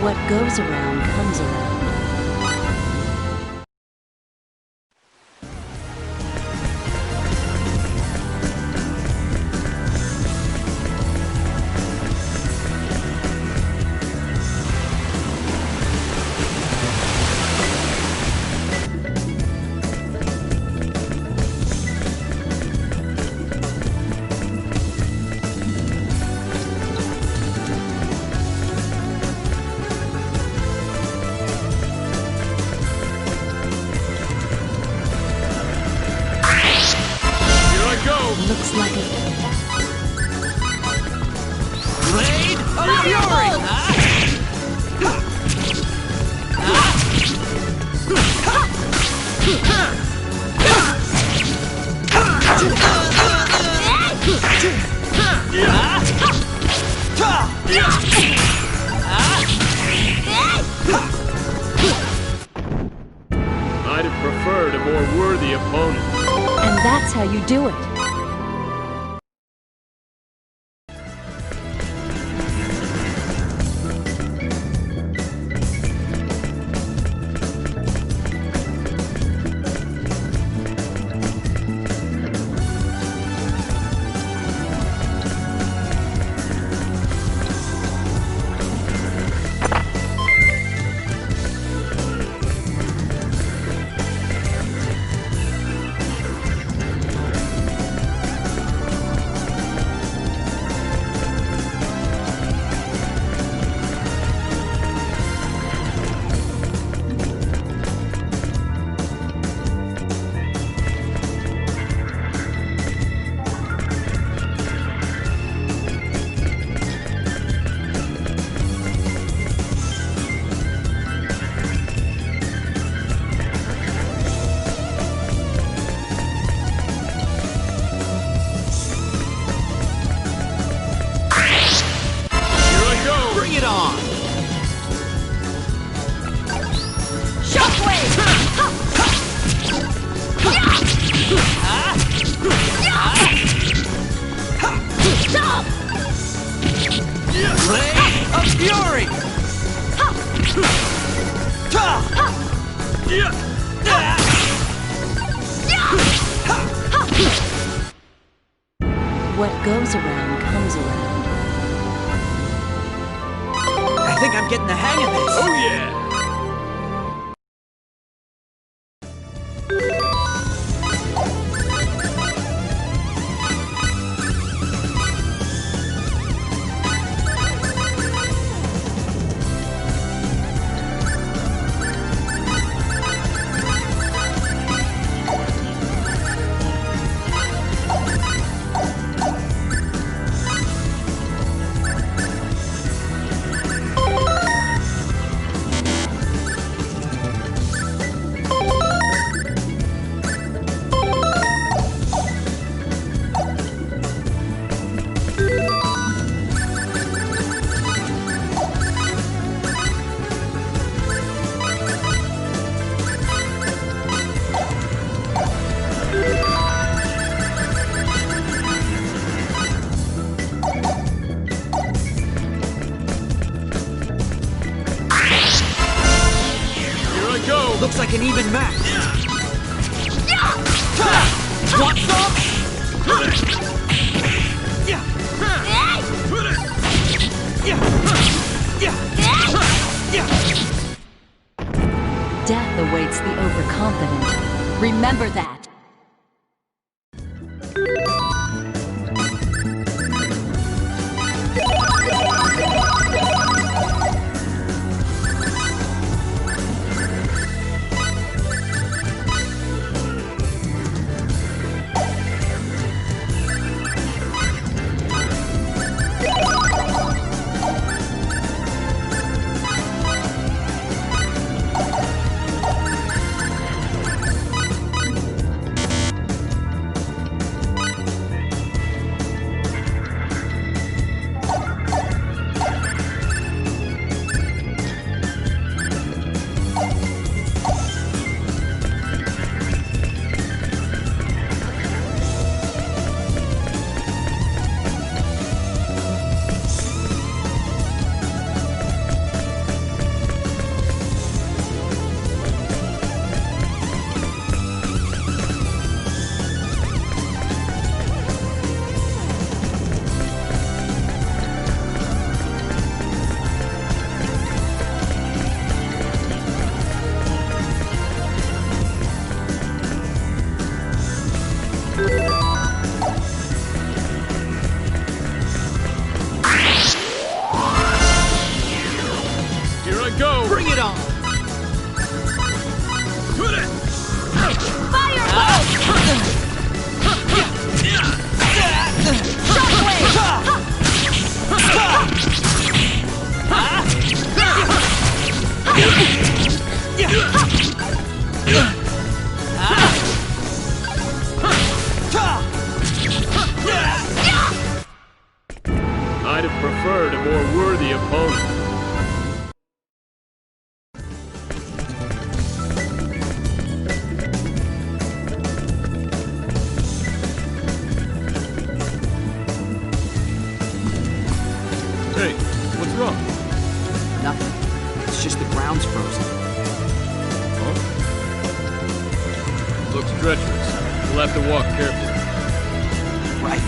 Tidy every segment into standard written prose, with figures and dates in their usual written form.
What goes around comes around. Looks like a Blade of Fury! I'd have preferred a more worthy opponent. And that's how you do it. Blade of Fury! What goes around comes around. I think I'm getting the hang of this. Oh yeah! Looks like an even match. Want some? Death awaits the overconfident. Remember that. I'd have preferred a more worthy opponent. Hey, what's wrong? Nothing. It's just the ground's frozen. Huh? Looks treacherous. We'll have to walk carefully. Right.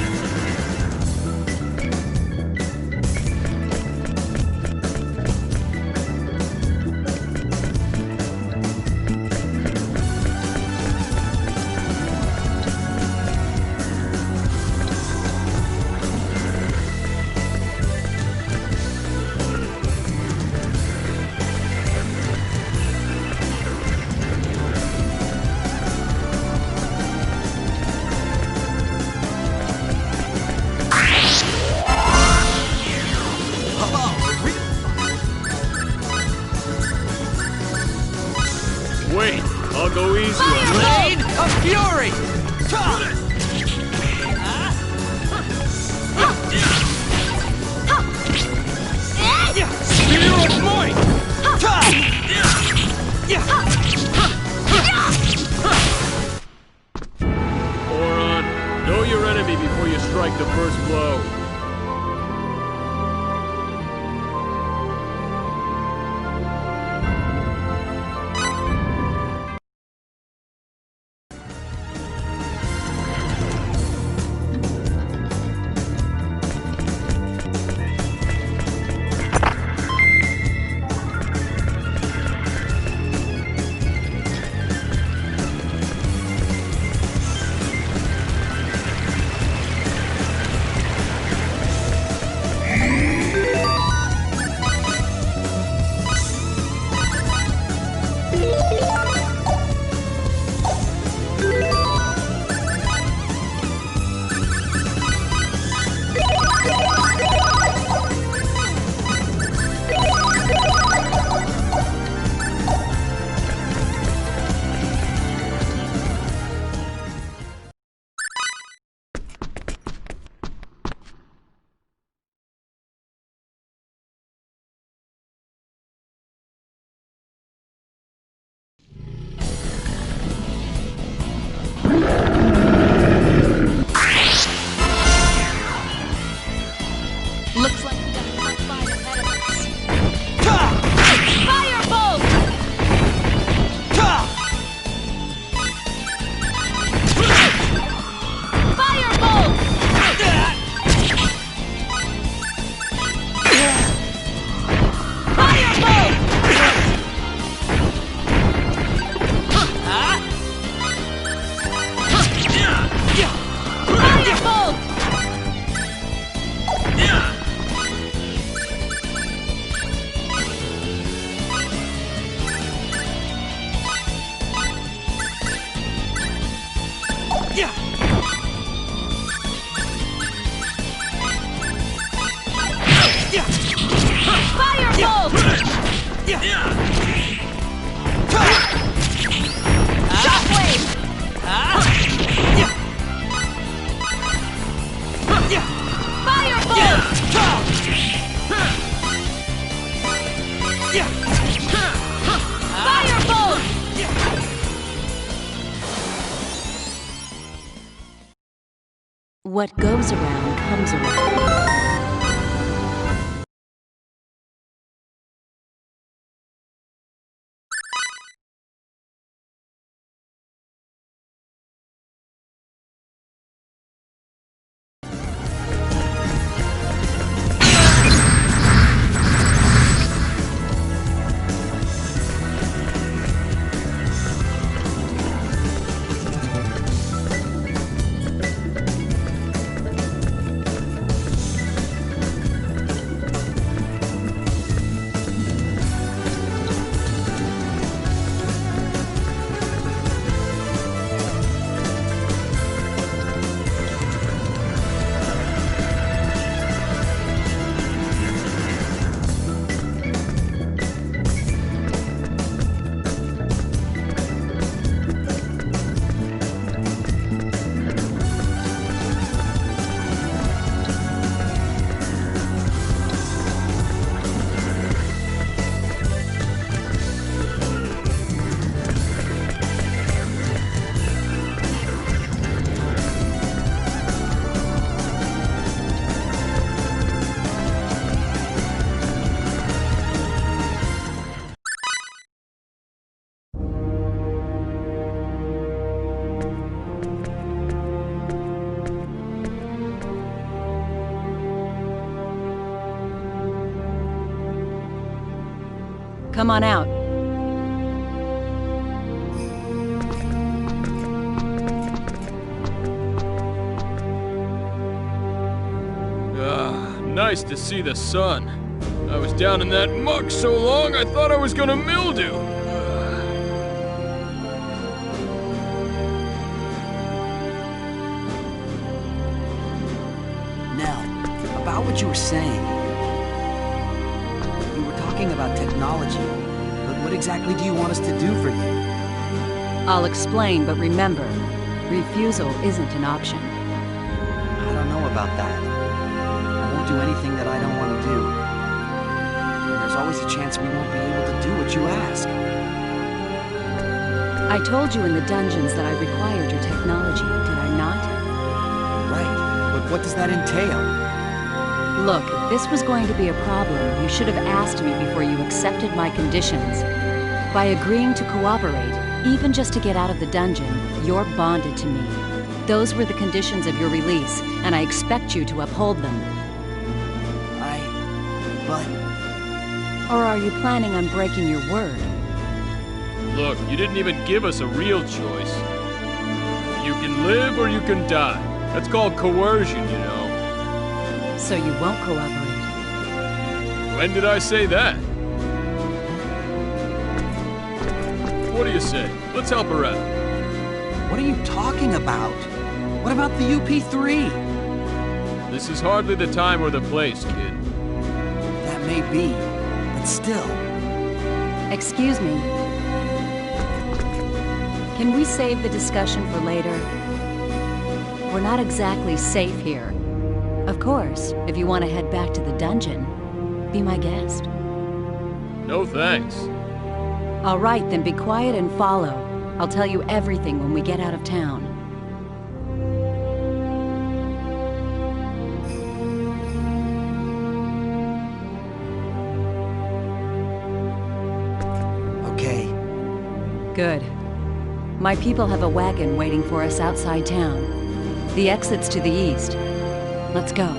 Wait, I'll go easy on you. Blade of Fury! Spear of Might! Oron, know your enemy before you strike the first blow. Looks like we got a tough fight ahead of us. Firebolt! Firebolt! Firebolt! Firebolt! Firebolt! Shockwave! Firebolt! Firebolt! What goes around comes around. Come on out. Nice to see the sun. I was down in that muck so long I thought I was gonna mildew. Nell, about what you were saying. You were talking about technology, but what exactly do you want us to do for you? I'll explain, but remember, refusal isn't an option. I don't know about that. I won't do anything that I don't want to do. And there's always a chance we won't be able to do what you ask. I told you in the dungeons that I required your technology, did I not? Right, but what does that entail? Look, if this was going to be a problem, you should have asked me before you accepted my conditions. By agreeing to cooperate, even just to get out of the dungeon, you're bonded to me. Those were the conditions of your release, and I expect you to uphold them. But... Or are you planning on breaking your word? Look, you didn't even give us a real choice. You can live or you can die. That's called coercion, you know. So you won't cooperate? When did I say that? What do you say? Let's help her out. What are you talking about? What about the UP3? This is hardly the time or the place, kid. That may be, but still. Excuse me. Can we save the discussion for later? We're not exactly safe here. Of course, if you want to head back to the dungeon, be my guest. No thanks. All right, then be quiet and follow. I'll tell you everything when we get out of town. Okay. Good. My people have a wagon waiting for us outside town. The exit's to the east. Let's go.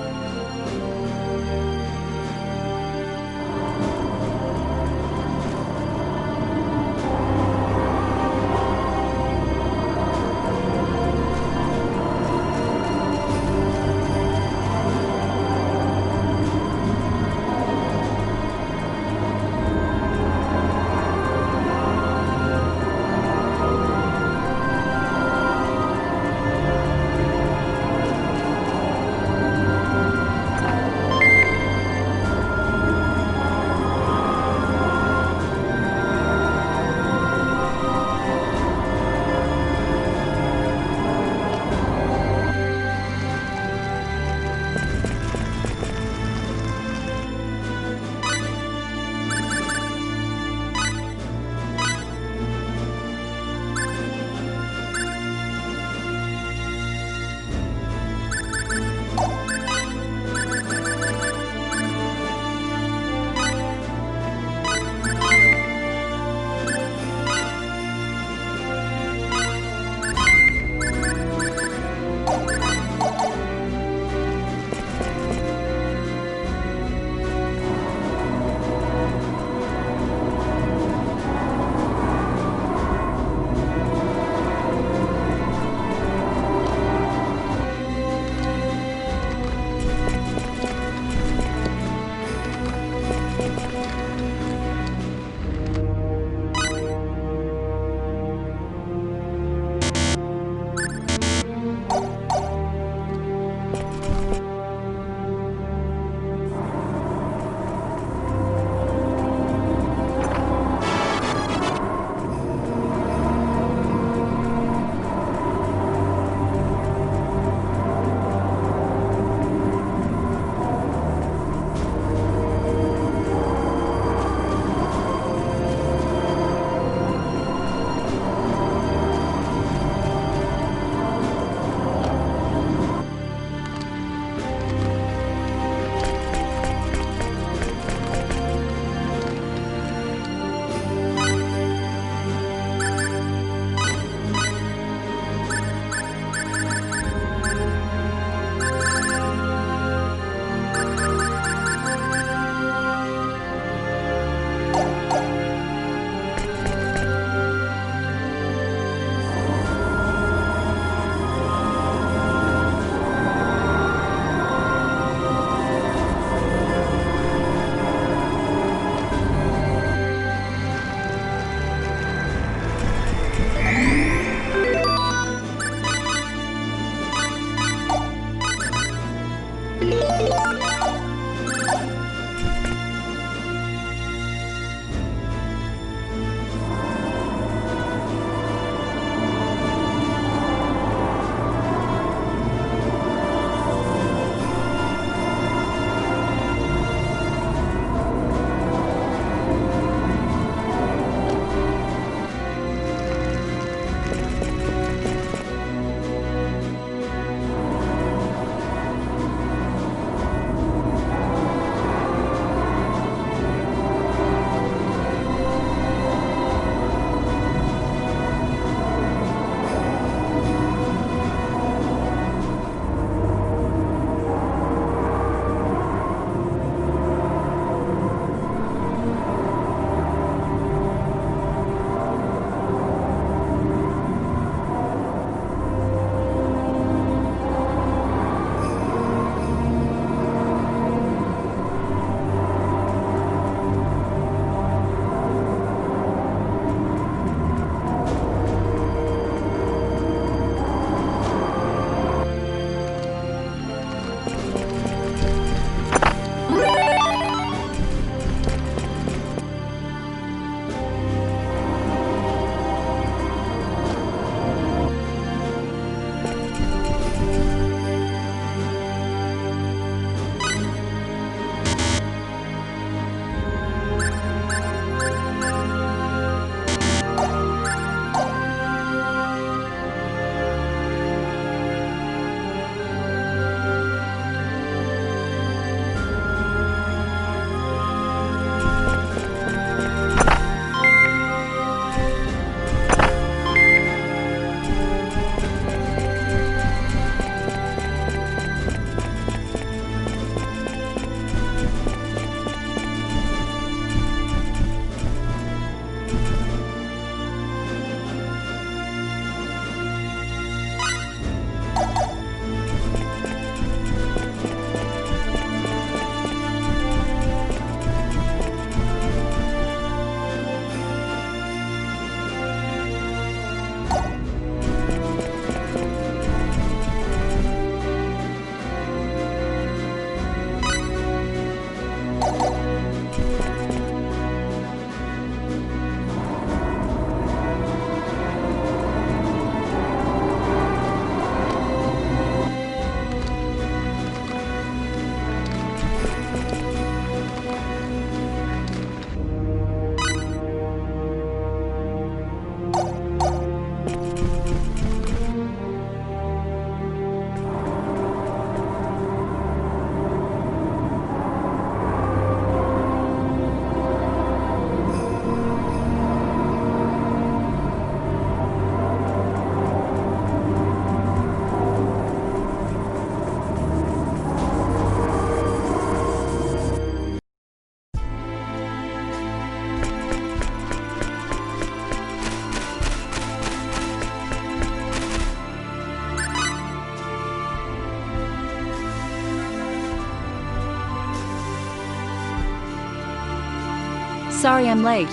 Sorry I'm late.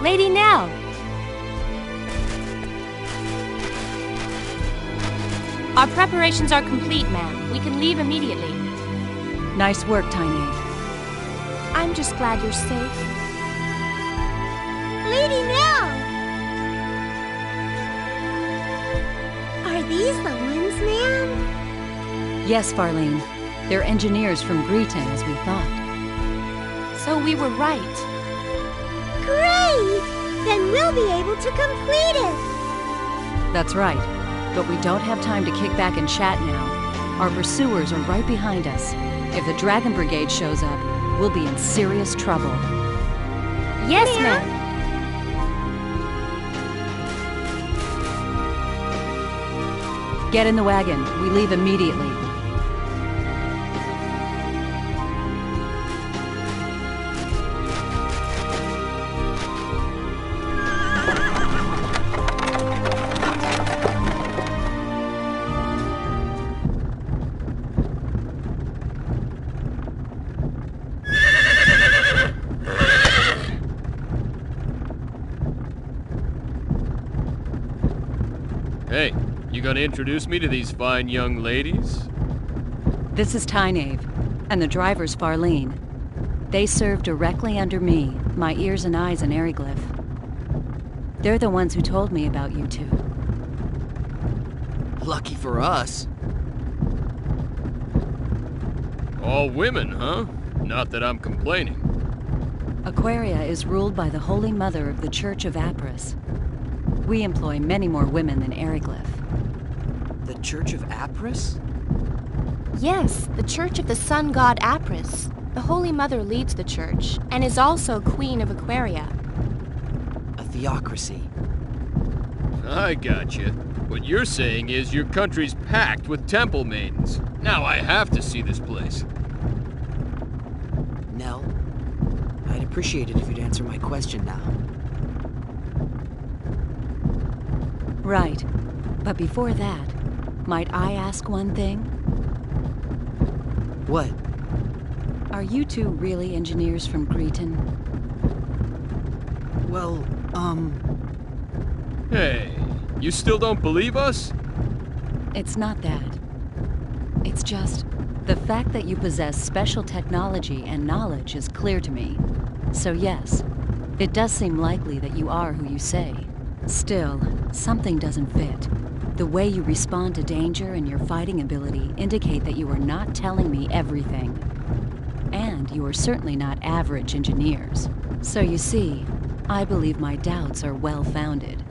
Lady Nell! Our preparations are complete, ma'am. We can leave immediately. Nice work, Tiny. I'm just glad you're safe. Lady Nell! Are these the ones, ma'am? Yes, Farlene. They're engineers from Greeton, as we thought. So we were right. Great! Then we'll be able to complete it! That's right. But we don't have time to kick back and chat now. Our pursuers are right behind us. If the Dragon Brigade shows up, we'll be in serious trouble. Yes, ma'am. Get in the wagon. We leave immediately. Hey, you gonna introduce me to these fine young ladies? This is Tynave, and the driver's Farlene. They serve directly under me, my ears and eyes in Eriglyph. They're the ones who told me about you two. Lucky for us. All women, huh? Not that I'm complaining. Aquaria is ruled by the Holy Mother of the Church of Apris. We employ many more women than Eriglyph. The Church of Apris? Yes, the Church of the Sun God Apris. The Holy Mother leads the church, and is also Queen of Aquaria. A theocracy. I gotcha. What you're saying is your country's packed with temple maidens. Now I have to see this place. Nell, I'd appreciate it if you'd answer my question now. Right. But before that, might I ask one thing? What? Are you two really engineers from Greeton? Well, Hey, you still don't believe us? It's not that. It's just, the fact that you possess special technology and knowledge is clear to me. So yes, it does seem likely that you are who you say. Still, something doesn't fit. The way you respond to danger and your fighting ability indicate that you are not telling me everything. And you are certainly not average engineers. So you see, I believe my doubts are well-founded.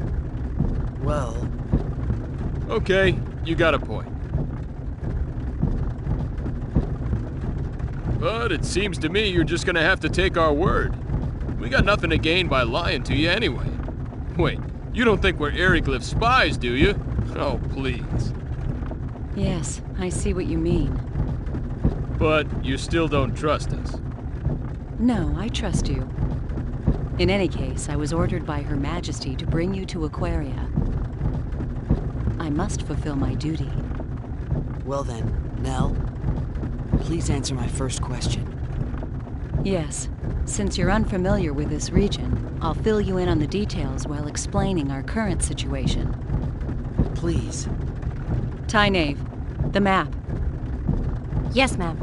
well... Okay, you got a point. But it seems to me you're just gonna have to take our word. We got nothing to gain by lying to you anyway. Wait, you don't think we're Eriglyph spies, do you? Oh, please. Yes, I see what you mean. But you still don't trust us. No, I trust you. In any case, I was ordered by Her Majesty to bring you to Aquaria. I must fulfill my duty. Well then, Nell, please answer my first question. Yes, since you're unfamiliar with this region, I'll fill you in on the details while explaining our current situation. Please. Tynave, the map. Yes, ma'am.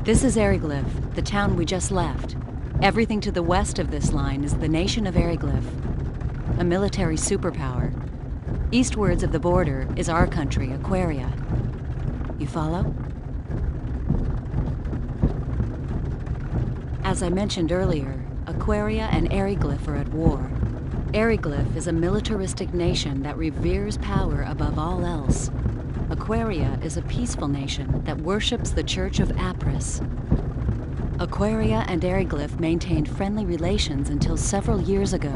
This is Eriglyph, the town we just left. Everything to the west of this line is the nation of Eriglyph. a military superpower. Eastwards of the border is our country, Aquaria. You follow? As I mentioned earlier, Aquaria and Eriglyph are at war. Eriglyph is a militaristic nation that reveres power above all else. Aquaria is a peaceful nation that worships the Church of Apris. Aquaria and Eriglyph maintained friendly relations until several years ago.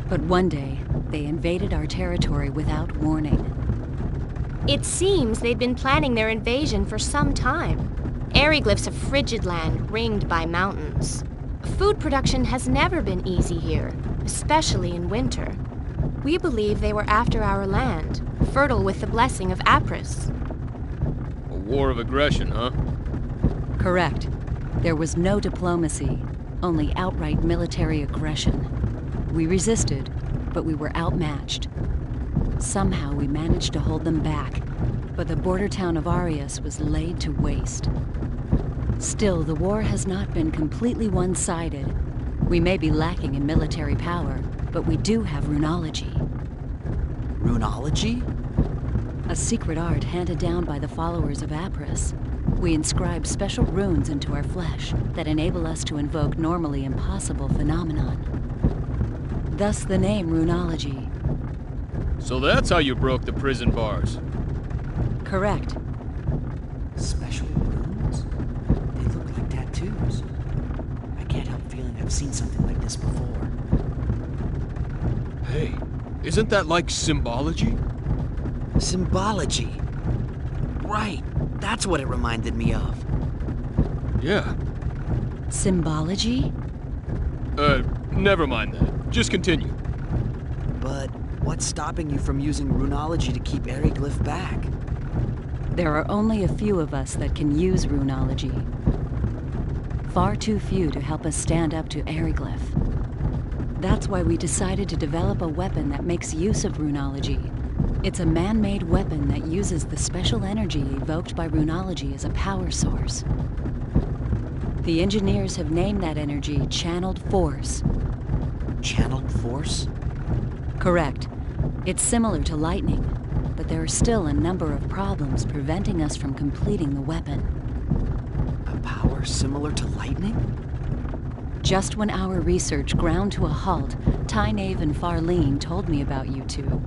But one day, they invaded our territory without warning. It seems they've been planning their invasion for some time. Eriglyph's a frigid land ringed by mountains. Food production has never been easy here, especially in winter. We believe they were after our land, fertile with the blessing of Apris. A war of aggression, huh? Correct. There was no diplomacy, only outright military aggression. We resisted, but we were outmatched. Somehow we managed to hold them back, but the border town of Arius was laid to waste. Still, the war has not been completely one-sided. We may be lacking in military power, but we do have runology. Runology? A secret art handed down by the followers of Apris. We inscribe special runes into our flesh that enable us to invoke normally impossible phenomenon. Thus the name Runology. So that's how you broke the prison bars. Correct. Special runes? They look like tattoos. I can't help feeling I've seen something like this before. Hey, isn't that like symbology? Symbology. Right. That's what it reminded me of. Yeah. Symbology? Never mind that. Just continue. But what's stopping you from using runology to keep Eriglyph back? There are only a few of us that can use runology. Far too few to help us stand up to Eriglyph. That's why we decided to develop a weapon that makes use of runology. It's a man-made weapon that uses the special energy evoked by runology as a power source. The engineers have named that energy Channeled Force. Channeled Force? Correct. It's similar to lightning, but there are still a number of problems preventing us from completing the weapon. A power similar to lightning? Just when our research ground to a halt, Tynave and Farlene told me about you two.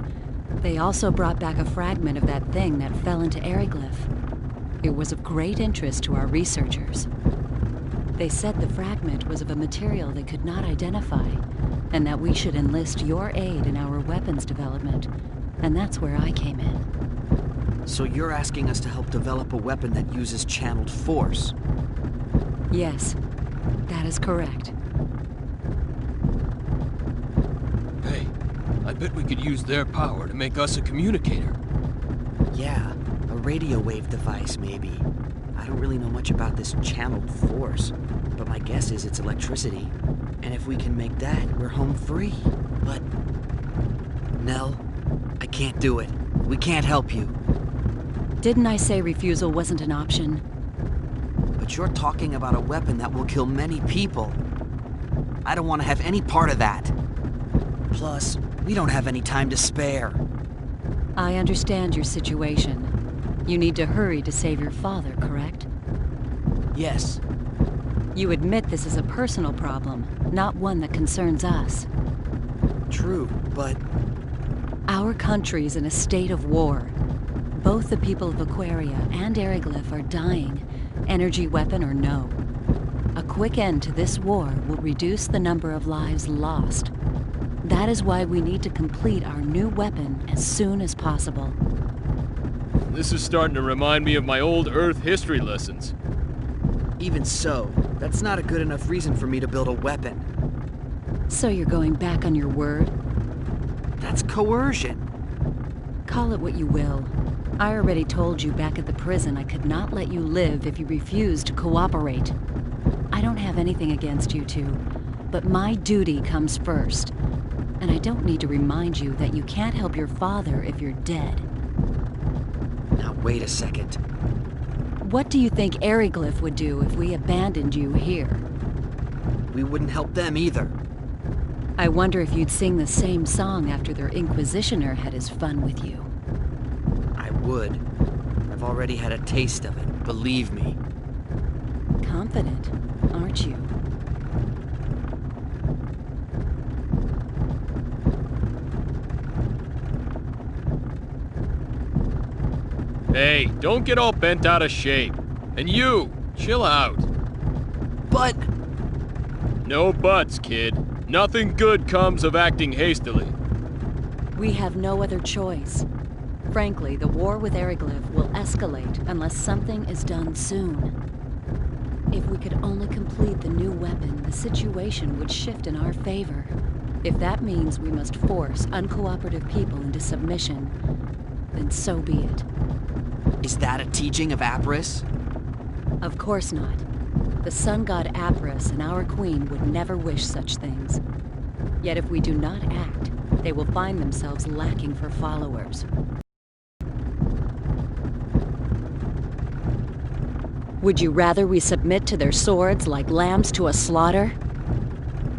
They also brought back a fragment of that thing that fell into Eriglyph. It was of great interest to our researchers. They said the fragment was of a material they could not identify, and that we should enlist your aid in our weapons development, and that's where I came in. So you're asking us to help develop a weapon that uses channeled force? Yes, that is correct. Hey, I bet we could use their power to make us a communicator. Yeah, a radio wave device, maybe. I don't really know much about this channeled force, but my guess is it's electricity. And if we can make that, we're home free. But... Nell, I can't do it. We can't help you. Didn't I say refusal wasn't an option? But you're talking about a weapon that will kill many people. I don't want to have any part of that. Plus, we don't have any time to spare. I understand your situation. You need to hurry to save your father, correct? Yes. You admit this is a personal problem, not one that concerns us. True, but... Our country's in a state of war. Both the people of Aquaria and Eriglyph are dying, energy weapon or no. A quick end to this war will reduce the number of lives lost. That is why we need to complete our new weapon as soon as possible. This is starting to remind me of my old Earth history lessons. Even so, that's not a good enough reason for me to build a weapon. So you're going back on your word? That's coercion. Call it what you will. I already told you back at the prison I could not let you live if you refused to cooperate. I don't have anything against you two, but my duty comes first. And I don't need to remind you that you can't help your father if you're dead. Now wait a second. What do you think Eriglyph would do if we abandoned you here? We wouldn't help them either. I wonder if you'd sing the same song after their Inquisitioner had his fun with you. I would. I've already had a taste of it, believe me. Confident, aren't you? Hey, don't get all bent out of shape. And you, chill out. But... No buts, kid. Nothing good comes of acting hastily. We have no other choice. Frankly, the war with Eriglyph will escalate unless something is done soon. If we could only complete the new weapon, the situation would shift in our favor. If that means we must force uncooperative people into submission, then so be it. is that a teaching of Apris? Of course not. The sun god Apris and our queen would never wish such things. Yet if we do not act, they will find themselves lacking for followers. Would you rather we submit to their swords like lambs to a slaughter?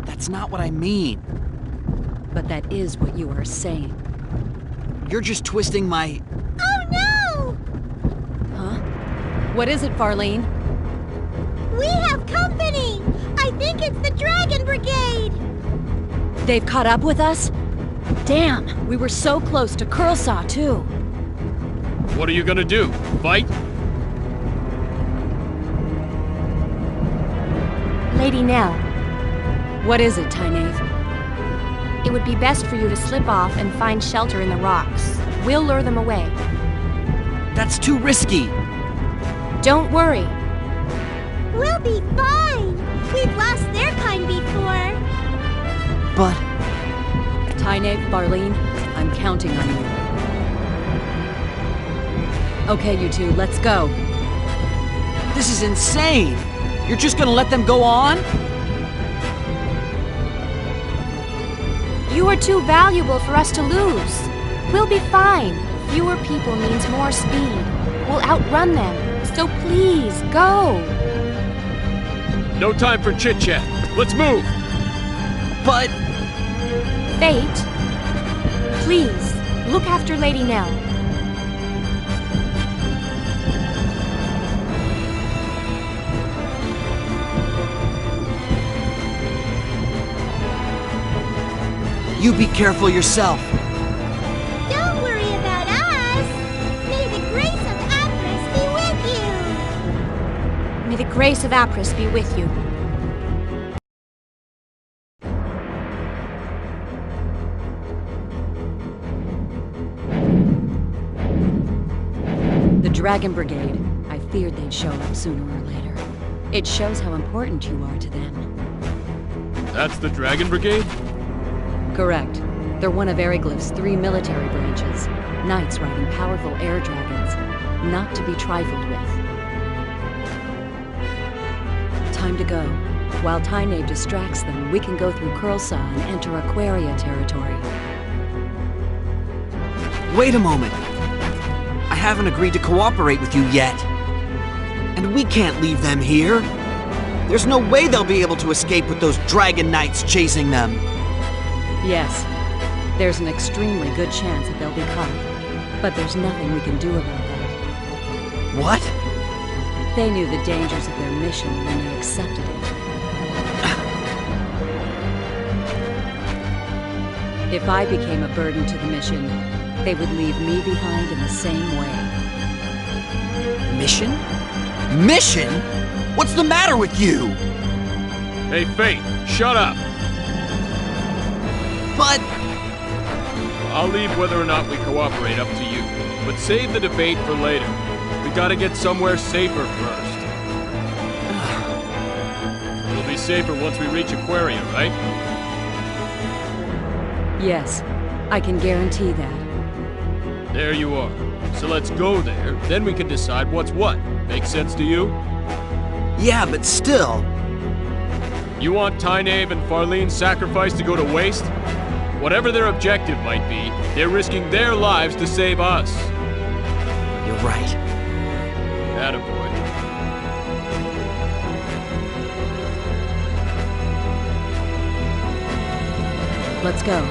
That's not what I mean. But that is what you are saying. You're just twisting my... Oh no! Huh? What is it, Farlene? We have company! I think it's the Dragon Brigade! They've caught up with us? Damn, we were so close to Curlsaw, too. What are you gonna do? Fight? Lady Nell, What is it, Tynaeve? it would be best for you to slip off and find shelter in the rocks. We'll lure them away. That's too risky. Don't worry. We'll be fine! We've lost their kind before! But... Tynaeve, Farlene, I'm counting on you. Okay, you two, let's go. this is insane! You're just gonna let them go on? You are too valuable for us to lose. We'll be fine. Fewer people means more speed. We'll outrun them. So please, go. No time for chit-chat. Let's move! But... Fate, please, look after Lady Nell. You be careful yourself. Don't worry about us! May the grace of Apris be with you! May the grace of Apris be with you. The Dragon Brigade. I feared they'd show up sooner or later. It shows how important you are to them. That's the Dragon Brigade? Correct. They're one of Eriglyph's 3 military branches. Knights riding powerful air dragons. Not to be trifled with. Time to go. While Tynaeve distracts them, we can go through Curlsaw and enter Aquaria territory. Wait a moment. I haven't agreed to cooperate with you yet. And we can't leave them here. There's no way they'll be able to escape with those dragon knights chasing them. Yes, there's an extremely good chance that they'll be caught. But there's nothing we can do about that. What? They knew the dangers of their mission when they accepted it. If I became a burden to the mission, they would leave me behind in the same way. Mission? Mission? What's the matter with you? Hey, Fate, shut up! But... I'll leave whether or not we cooperate up to you. But save the debate for later. We gotta get somewhere safer first. We'll be safer once we reach Aquaria, right? Yes, I can guarantee that. There you are. So let's go there, then we can decide what's what. Make sense to you? Yeah, but still... You want Tynaeve and Farlene's sacrifice to go to waste? Whatever their objective might be, they're risking their lives to save us. You're right. Attaboy. Let's go.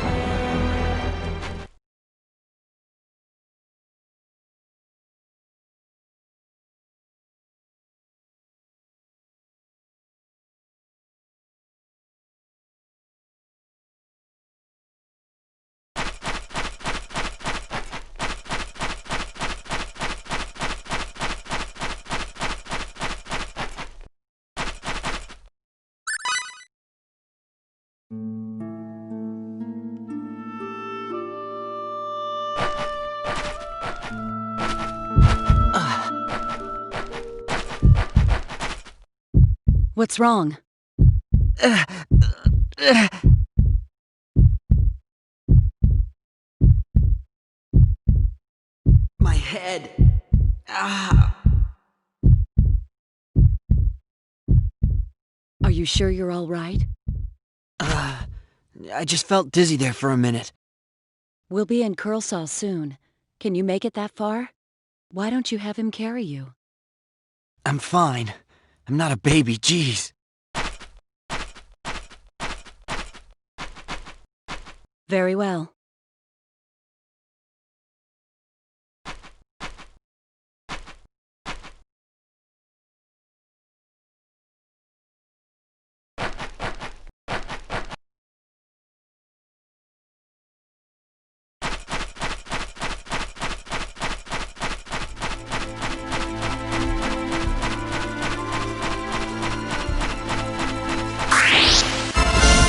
What's wrong? My head. Ah. Are you sure you're all right? I just felt dizzy there for a minute. We'll be in Curlsaw soon. Can you make it that far? Why don't you have him carry you? I'm fine. I'm not a baby, jeez. Very well.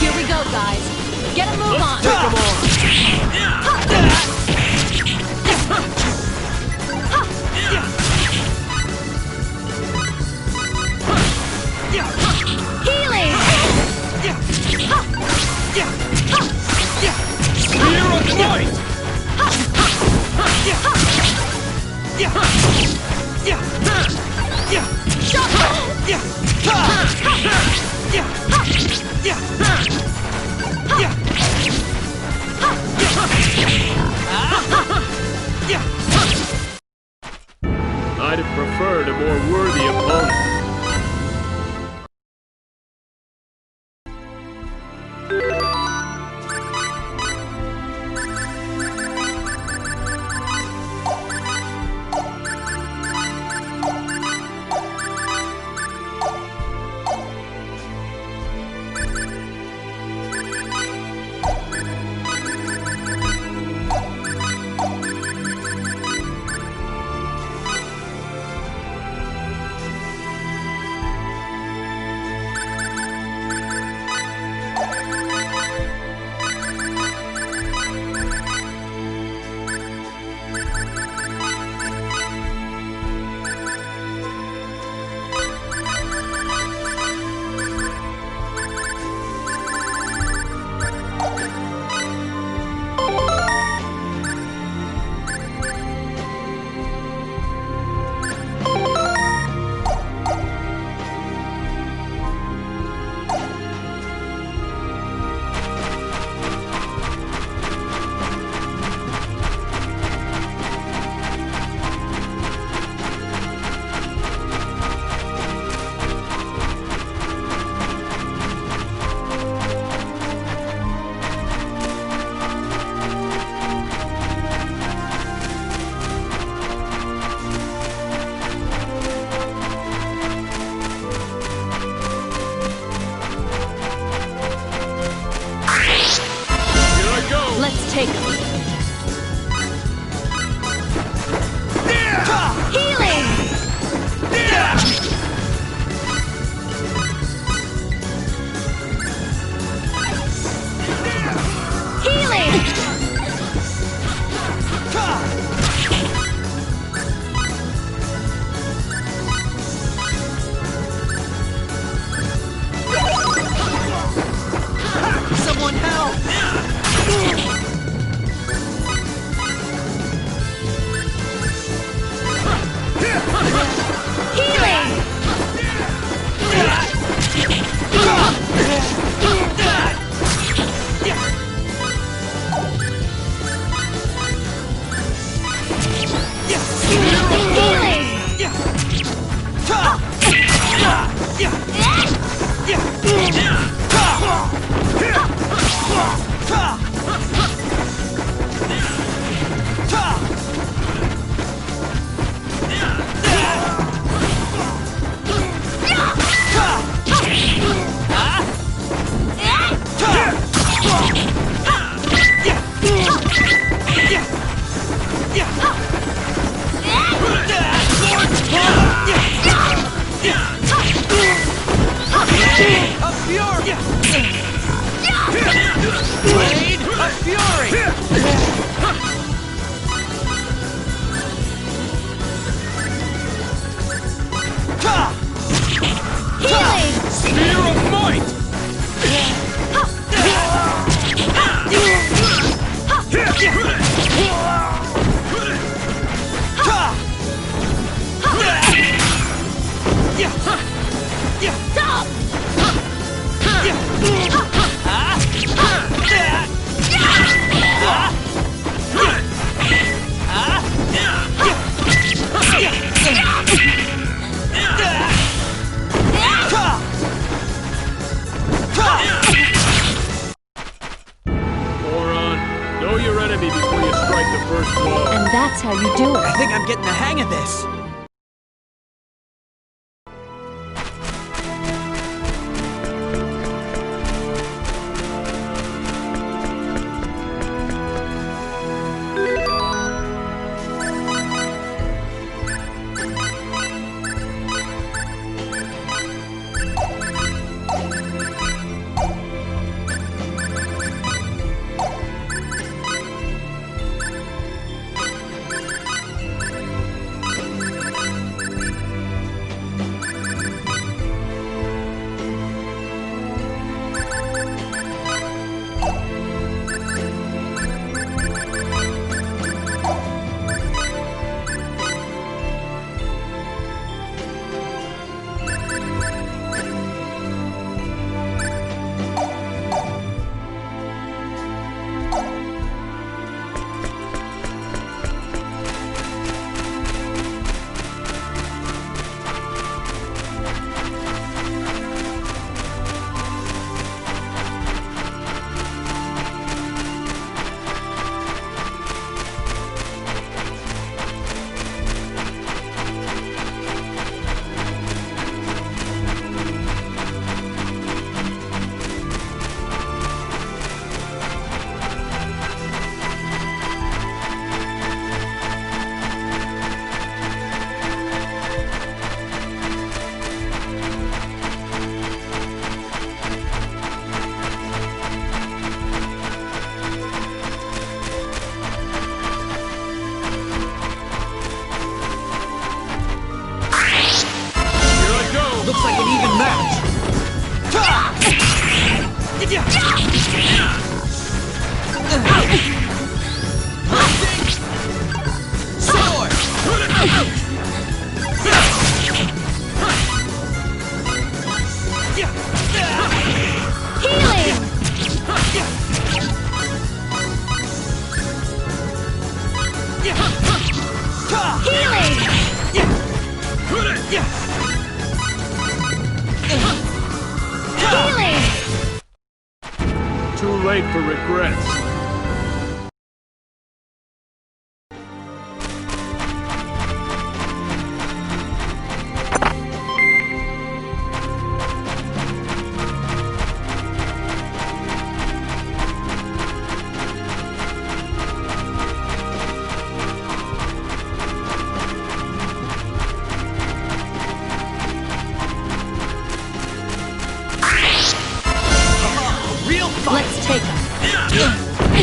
Here we go, guys. Get a move on. Healing! Spear of light! I'd have preferred a more worthy opponent. Let's take him. Healing! Healing! Someone help! Know your enemy before you strike the first blow. And that's how you do it. I think I'm getting the hang of this. Looks like an even match. Sword! Too late for regrets. Let's take him.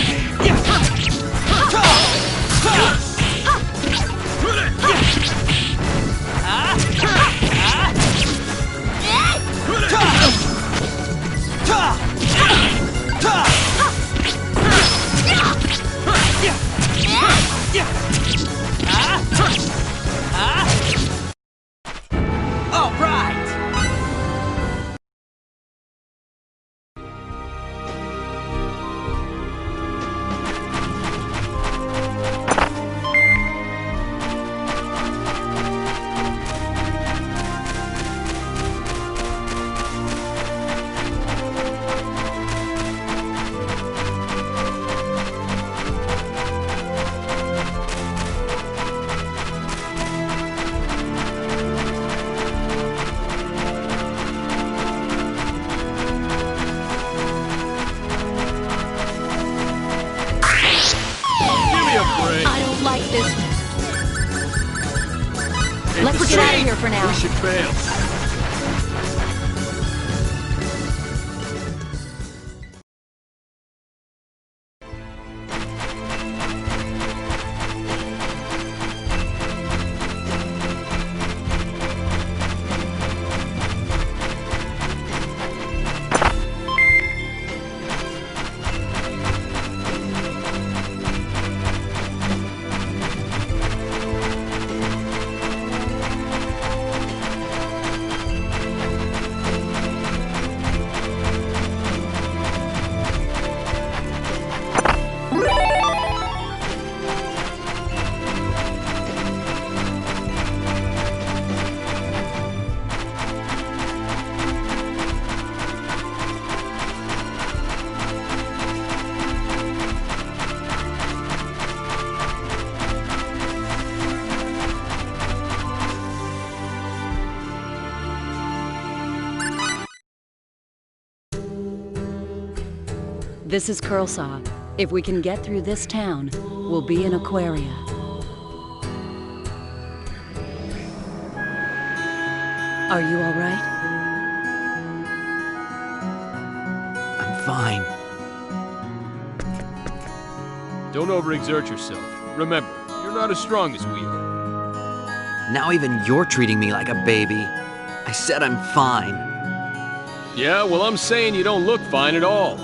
like this. It's Let's a get out of safe. here for now. We should bail. This is Curlsaw. If we can get through this town, we'll be in Aquaria. Are you all right? I'm fine. Don't overexert yourself. Remember, you're not as strong as we are. Now even you're treating me like a baby. I said I'm fine. Yeah, well, I'm saying you don't look fine at all.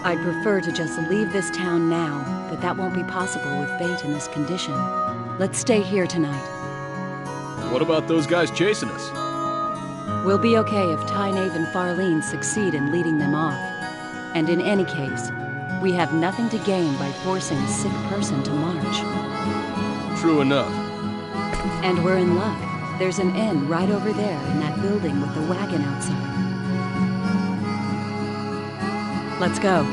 I'd prefer to just leave this town now, but that won't be possible with Fate in this condition. Let's stay here tonight. What about those guys chasing us? We'll be okay if Tynaeve and Farlene succeed in leading them off. And in any case, we have nothing to gain by forcing a sick person to march. True enough. And we're in luck. There's an inn right over there in that building with the wagon outside. Let's go.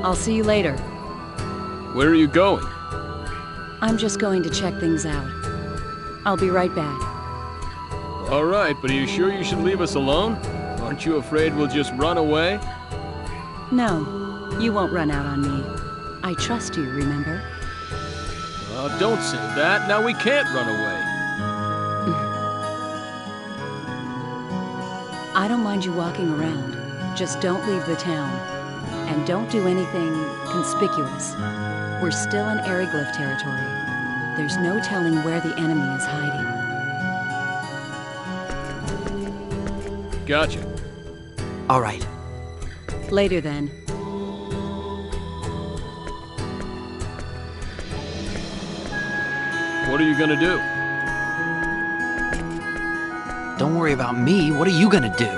I'll see you later. Where are you going? I'm just going to check things out. I'll be right back. All right, but are you sure you should leave us alone? Aren't you afraid we'll just run away? No, you won't run out on me. I trust you, remember? Don't say that. Now we can't run away. I don't mind you walking around. Just don't leave the town. And don't do anything conspicuous. We're still in Aryglyph territory. There's no telling where the enemy is hiding. Gotcha. All right. Later then. What are you gonna do? Don't worry about me. What are you gonna do?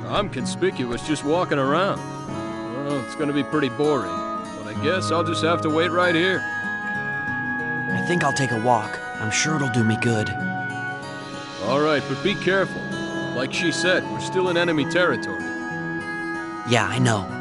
I'm conspicuous just walking around. Well, it's gonna be pretty boring. But I guess I'll just have to wait right here. I think I'll take a walk. I'm sure it'll do me good. All right, but be careful. Like she said, we're still in enemy territory. Yeah, I know.